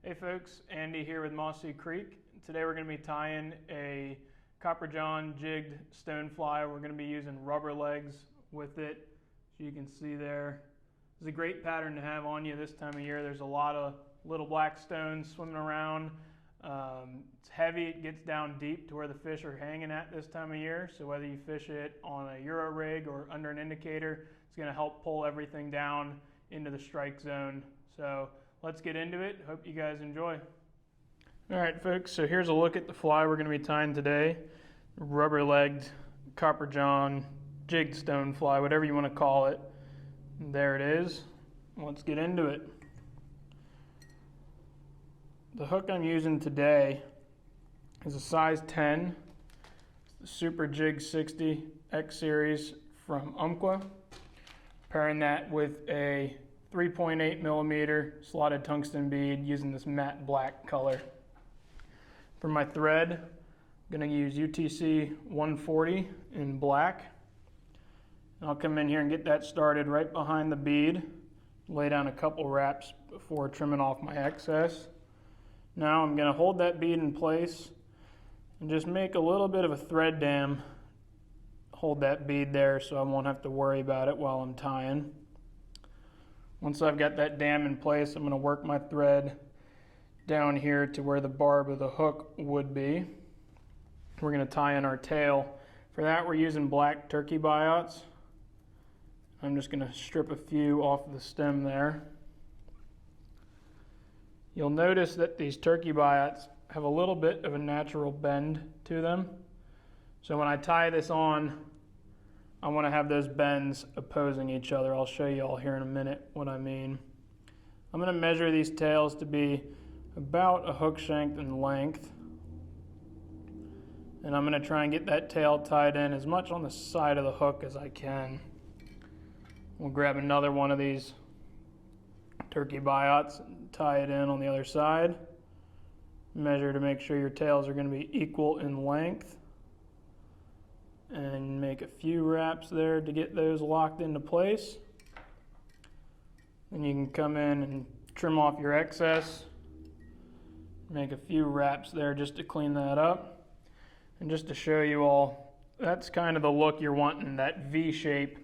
Hey folks, Andy here with Mossy Creek. Today we're going to be tying a copper john jigged stonefly. We're going to be using rubber legs with it. As you can see there, it's a great pattern to have on you this time of year. There's a lot of little black stones swimming around. It's heavy, it gets down deep to where the fish are hanging at this time of year. So whether you fish it on a Euro rig or under an indicator, it's going to help pull everything down into the strike zone. So let's get into it. Hope you guys enjoy. All right, folks, so here's a look at the fly we're going to be tying today. Rubber-legged copper john jigged stonefly, whatever you want to call it. There it is. Let's get into it. The hook I'm using today is a size 10. It's the Super Jig 60 X Series from Umpqua. Pairing that with a 3.8 millimeter slotted tungsten bead using this matte black color. For my thread, I'm going to use UTC 140 in black. And I'll come in here and get that started right behind the bead. Lay down a couple wraps before trimming off my excess. Now I'm going to hold that bead in place and just make a little bit of a thread dam. Hold that bead there so I won't have to worry about it while I'm tying. Once I've got that dam in place, I'm going to work my thread down here to where the barb of the hook would be. We're going to tie in our tail. For that, we're using black turkey biots. I'm just going to strip a few off the stem there. You'll notice that these turkey biots have a little bit of a natural bend to them. So when I tie this on, I want to have those bends opposing each other. I'll show you all here in a minute what I mean. I'm going to measure these tails to be about a hook shank in length. And I'm going to try and get that tail tied in as much on the side of the hook as I can. We'll grab another one of these turkey biots and tie it in on the other side. Measure to make sure your tails are going to be equal in length. And make a few wraps there to get those locked into place. Then you can come in and trim off your excess. Make a few wraps there just to clean that up. And just to show you all, that's kind of the look you're wanting, that V shape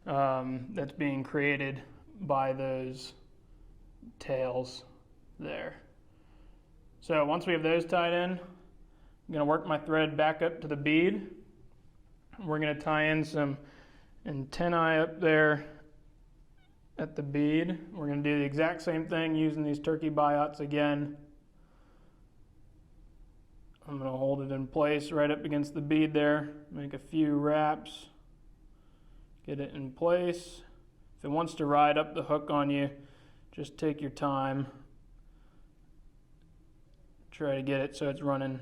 that's being created by those tails there. So once we have those tied in, I'm going to work my thread back up to the bead. We're going to tie in some antennae up there at the bead. We're going to do the exact same thing using these turkey biots again. I'm going to hold it in place right up against the bead there. Make a few wraps. Get it in place. If it wants to ride up the hook on you, just take your time. Try to get it so it's running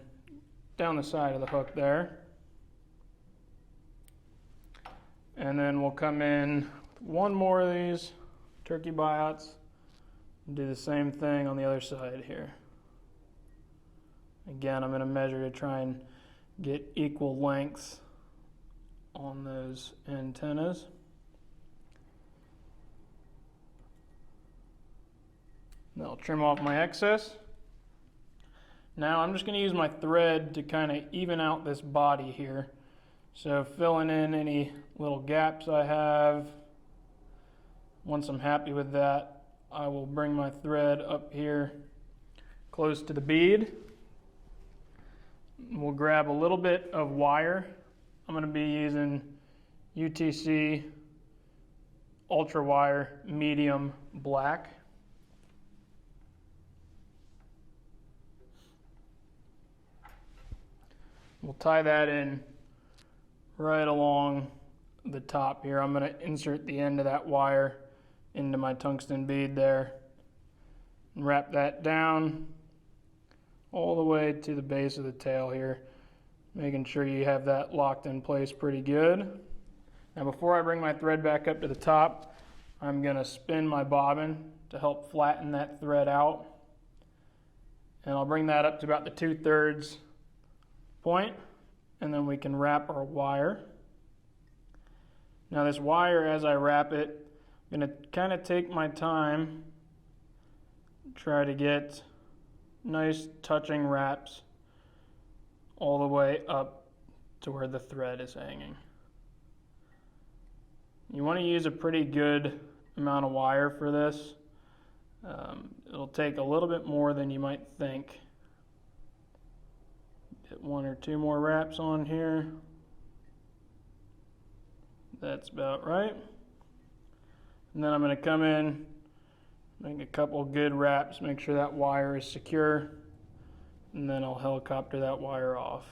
down the side of the hook there. And then we'll come in with one more of these turkey biots and do the same thing on the other side here. Again, I'm going to measure to try and get equal lengths on those antennas. Then I'll trim off my excess. Now I'm just going to use my thread to kind of even out this body here. So filling in any little gaps I have. Once I'm happy with that, I will bring my thread up here close to the bead. We'll grab a little bit of wire. I'm going to be using UTC Ultra Wire Medium Black. We'll tie that in right along the top here. I'm going to insert the end of that wire into my tungsten bead there and wrap that down all the way to the base of the tail here, making sure you have that locked in place pretty good. Now before I bring my thread back up to the top, I'm going to spin my bobbin to help flatten that thread out, and I'll bring that up to about the 2/3 point, and then we can wrap our wire. Now this wire, as I wrap it, I'm going to kind of take my time, try to get nice touching wraps all the way up to where the thread is hanging. You want to use a pretty good amount of wire for this. It'll take a little bit more than you might think. Get 1 or 2 more wraps on here. That's about right. And then I'm going to come in, make a couple good wraps, make sure that wire is secure, and then I'll helicopter that wire off.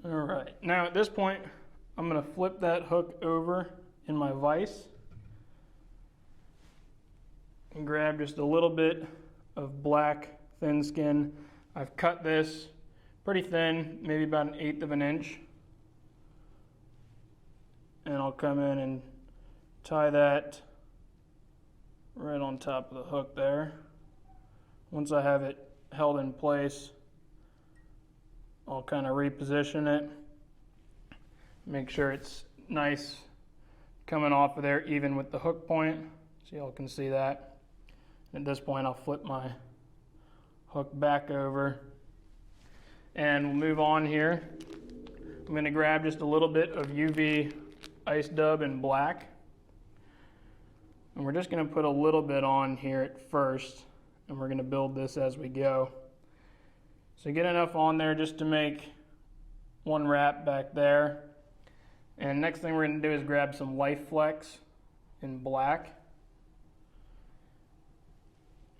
All right, now at this point, I'm going to flip that hook over in my vise and grab just a little bit of black thin skin. I've cut this pretty thin, maybe about 1/8 of an inch. And I'll come in and tie that right on top of the hook there. Once I have it held in place, I'll kind of reposition it, make sure it's nice coming off of there even with the hook point, so y'all can see that. And at this point I'll flip my hook back over and we'll move on here. I'm going to grab just a little bit of UV ice dub in black, and we're just going to put a little bit on here at first, and we're going to build this as we go. So get enough on there just to make 1 wrap back there. And next thing we're going to do is grab some Life Flex in black.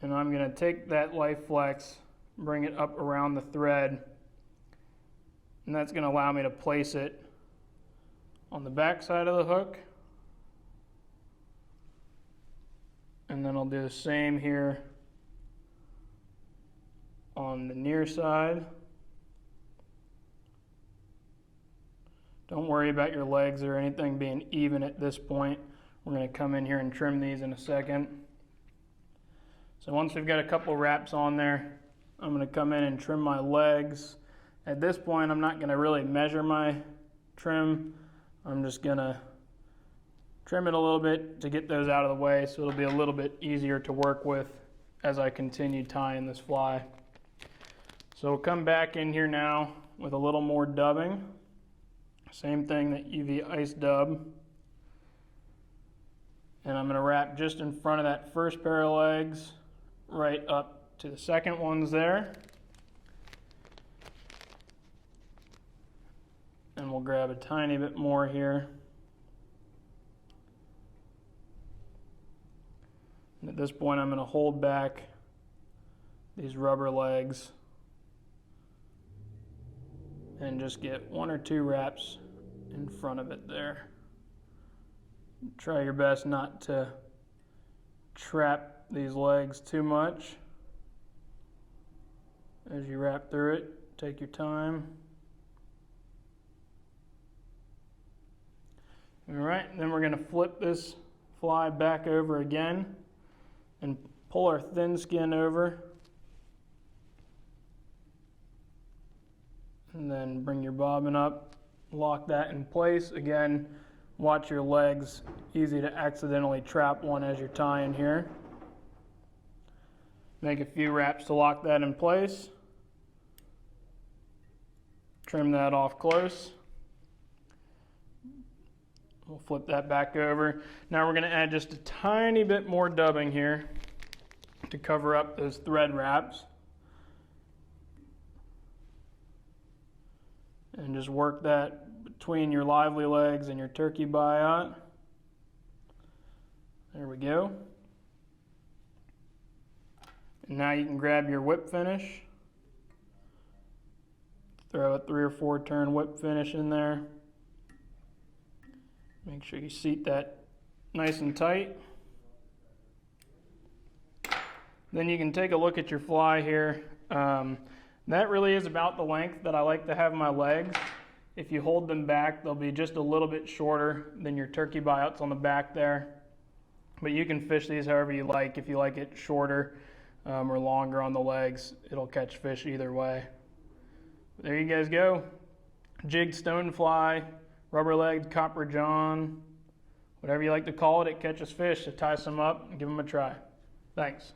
And I'm going to take that Life Flex, bring it up around the thread, and that's going to allow me to place it on the back side of the hook. And then I'll do the same here on the near side. Don't worry about your legs or anything being even at this point. We're going to come in here and trim these in a second. So once we've got a couple wraps on there, I'm going to come in and trim my legs. At this point, I'm not going to really measure my trim. I'm just going to trim it a little bit to get those out of the way, so it'll be a little bit easier to work with as I continue tying this fly. So we'll come back in here now with a little more dubbing. Same thing, that UV ice dub. And I'm going to wrap just in front of that first pair of legs, right up to the second ones there. And we'll grab a tiny bit more here. And at this point, I'm going to hold back these rubber legs and just get 1 or 2 wraps in front of it there. Try your best not to trap these legs too much. As you wrap through it, take your time. All right, then we're going to flip this fly back over again and pull our thin skin over. And then bring your bobbin up, lock that in place. Again, watch your legs, easy to accidentally trap one as you're tying here. Make a few wraps to lock that in place. Trim that off close. We'll flip that back over. Now we're going to add just a tiny bit more dubbing here to cover up those thread wraps. And just work that between your lively legs and your turkey biot. There we go. And now you can grab your whip finish. Throw a 3 or 4 turn whip finish in there. Make sure you seat that nice and tight. Then you can take a look at your fly here. That really is about the length that I like to have my legs. If you hold them back, they'll be just a little bit shorter than your turkey biots on the back there. But you can fish these however you like. If you like it shorter, or longer on the legs. It'll catch fish either way. There you guys go. Jigged stonefly, rubber-legged copper john, whatever you like to call it. It catches fish. So tie some up and give them a try. Thanks.